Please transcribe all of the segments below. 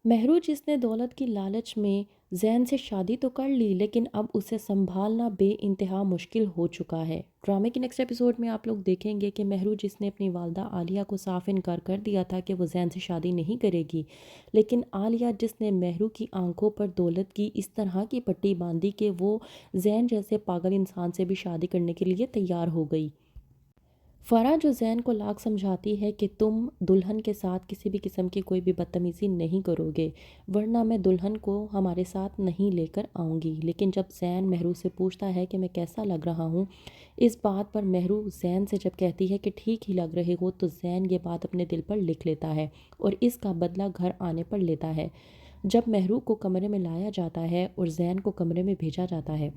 महरू जिसने दौलत की लालच में ज़ैन से शादी तो कर ली लेकिन अब उसे संभालना बेइंतहा मुश्किल हो चुका है। ड्रामे के नेक्स्ट एपिसोड में आप लोग देखेंगे कि महरू जिसने अपनी वालदा आलिया को साफ इनकार कर दिया था कि वो ज़ैन से शादी नहीं करेगी, लेकिन आलिया जिसने महरू की आंखों पर दौलत की इस तरह की पट्टी बांधी कि वो ज़ैन जैसे पागल इंसान से भी शादी करने के लिए तैयार हो गई। फ़रा जो ज़ैन को लाख समझाती है कि तुम दुल्हन के साथ किसी भी किस्म की कोई भी बदतमीज़ी नहीं करोगे, वरना मैं दुल्हन को हमारे साथ नहीं लेकर आऊँगी। लेकिन जब ज़ैन महरू से पूछता है कि मैं कैसा लग रहा हूँ, इस बात पर महरू ज़ैन से जब कहती है कि ठीक ही लग रहे हो, तो ज़ैन ये बात अपने दिल पर लिख लेता है और इसका बदला घर आने पर लेता है। जब महरू को कमरे में लाया जाता है और ज़ैन को कमरे में भेजा जाता है,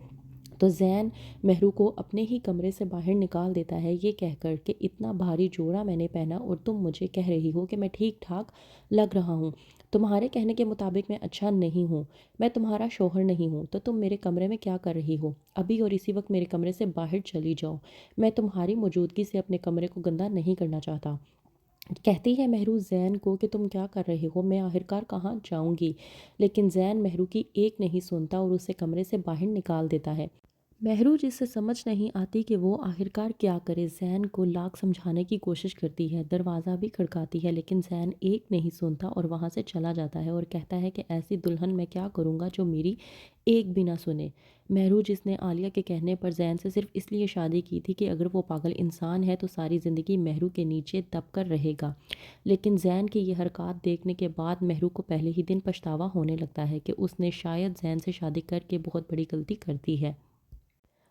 तो ज़ैन महरू को अपने ही कमरे से बाहर निकाल देता है ये कहकर कि इतना भारी जोड़ा मैंने पहना और तुम मुझे कह रही हो कि मैं ठीक ठाक लग रहा हूँ। तुम्हारे कहने के मुताबिक मैं अच्छा नहीं हूँ, मैं तुम्हारा शौहर नहीं हूँ, तो तुम मेरे कमरे में क्या कर रही हो? अभी और इसी वक्त मेरे कमरे से बाहर चली जाओ। मैं तुम्हारी मौजूदगी से अपने कमरे को गंदा नहीं करना चाहता। कहती है महरू ज़ैन को कि तुम क्या कर रहे हो, मैं आखिरकार कहाँ जाऊँगी। लेकिन ज़ैन महरू की एक नहीं सुनता और उसे कमरे से बाहर निकाल देता है। महरू जिसे समझ नहीं आती कि वो आखिरकार क्या करे, ज़ैन को लाख समझाने की कोशिश करती है, दरवाज़ा भी खड़काती है, लेकिन ज़ैन एक नहीं सुनता और वहाँ से चला जाता है और कहता है कि ऐसी दुल्हन मैं क्या करूँगा जो मेरी एक भी ना सुने। महरू जिसने आलिया के कहने पर ज़ैन से सिर्फ इसलिए शादी की थी कि अगर वो पागल इंसान है तो सारी ज़िंदगी महरू के नीचे दब कर रहेगा, लेकिन ज़ैन की ये हरकत देखने के बाद महरू को पहले ही दिन पछतावा होने लगता है कि उसने शायद ज़ैन से शादी करके बहुत बड़ी गलती कर दी है।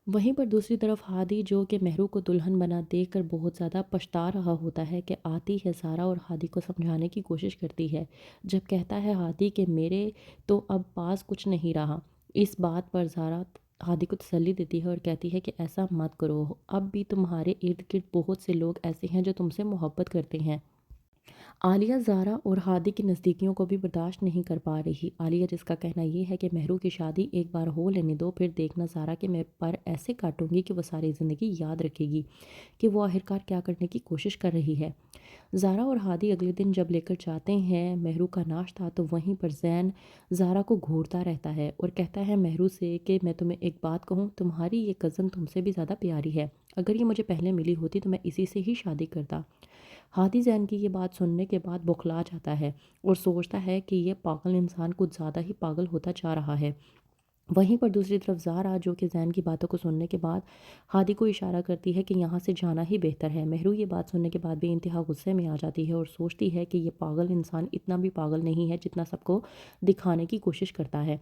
वहीं पर दूसरी तरफ हादी जो कि महरू को दुल्हन बना देखकर बहुत ज़्यादा पछता रहा होता है कि आती है सारा और हादी को समझाने की कोशिश करती है। जब कहता है हादी कि मेरे तो अब पास कुछ नहीं रहा, इस बात पर ज़ारा हादी को तसल्ली देती है और कहती है कि ऐसा मत करो, अब भी तुम्हारे इर्द गिर्द बहुत से लोग ऐसे हैं जो तुमसे मोहब्बत करते हैं। आलिया ज़ारा और हादी की नज़दीकियों को भी बर्दाश्त नहीं कर पा रही। आलिया जिसका कहना ये है कि महरू की शादी एक बार हो लेने दो, फिर देखना ज़ारा कि मैं पर ऐसे काटूंगी कि वो सारी ज़िंदगी याद रखेगी कि वो आखिरकार क्या करने की कोशिश कर रही है। ज़ारा और हादी अगले दिन जब लेकर जाते हैं महरू का नाश्ता, तो वहीं पर ज़ैन ज़ारा को घूरता रहता है और कहता है महरू से कि मैं तुम्हें एक बात कहूँ, तुम्हारी ये कज़न तुमसे भी ज़्यादा प्यारी है, अगर ये मुझे पहले मिली होती तो मैं इसी से ही शादी करता। हादी जैन की ये बात सुनने के बाद बौखला जाता है और सोचता है कि ये पागल इंसान कुछ ज़्यादा ही पागल होता जा रहा है। वहीं पर दूसरी तरफ ज़ारा जो कि जैन की बातों को सुनने के बाद हादी को इशारा करती है कि यहाँ से जाना ही बेहतर है। महरू ये बात सुनने के बाद भी इंतहा गुस्से में आ जाती है और सोचती है कि ये पागल इंसान इतना भी पागल नहीं है जितना सबको दिखाने की कोशिश करता है।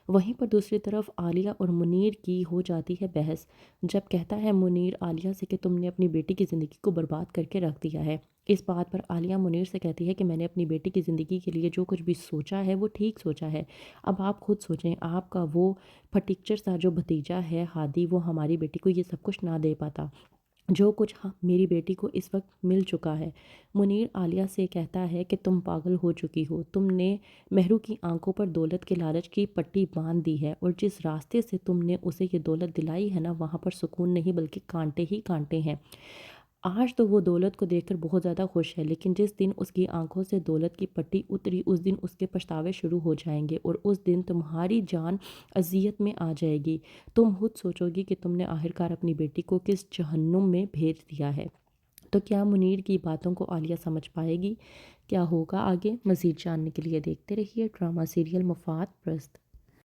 वहीं पर दूसरी तरफ आलिया और मुनीर की हो जाती है बहस। जब कहता है मुनीर आलिया से कि तुमने अपनी बेटी की ज़िंदगी को बर्बाद करके रख दिया है। इस बात पर आलिया मुनीर से कहती है कि मैंने अपनी बेटी की ज़िंदगी के लिए जो कुछ भी सोचा है वो ठीक सोचा है। अब आप खुद सोचें, आपका वो फटीचर सा जो भतीजा है हादी, वो हमारी बेटी को ये सब कुछ ना दे पाता जो कुछ हाँ मेरी बेटी को इस वक्त मिल चुका है। मुनीर आलिया से कहता है कि तुम पागल हो चुकी हो, तुमने महरू की आंखों पर दौलत के लालच की पट्टी बांध दी है और जिस रास्ते से तुमने उसे ये दौलत दिलाई है ना, वहाँ पर सुकून नहीं बल्कि कांटे ही कांटे हैं। आज तो वो दौलत को देखकर बहुत ज़्यादा खुश है, लेकिन जिस दिन उसकी आंखों से दौलत की पट्टी उतरी उस दिन उसके पछतावे शुरू हो जाएंगे और उस दिन तुम्हारी जान अजियत में आ जाएगी। तुम खुद सोचोगी कि तुमने आखिरकार अपनी बेटी को किस जहन्नुम में भेज दिया है। तो क्या मुनीर की बातों को आलिया समझ पाएगी? क्या होगा आगे? मज़ीद जानने के लिए देखते रहिए ड्रामा सीरियल मुफ़ात प्रस्त।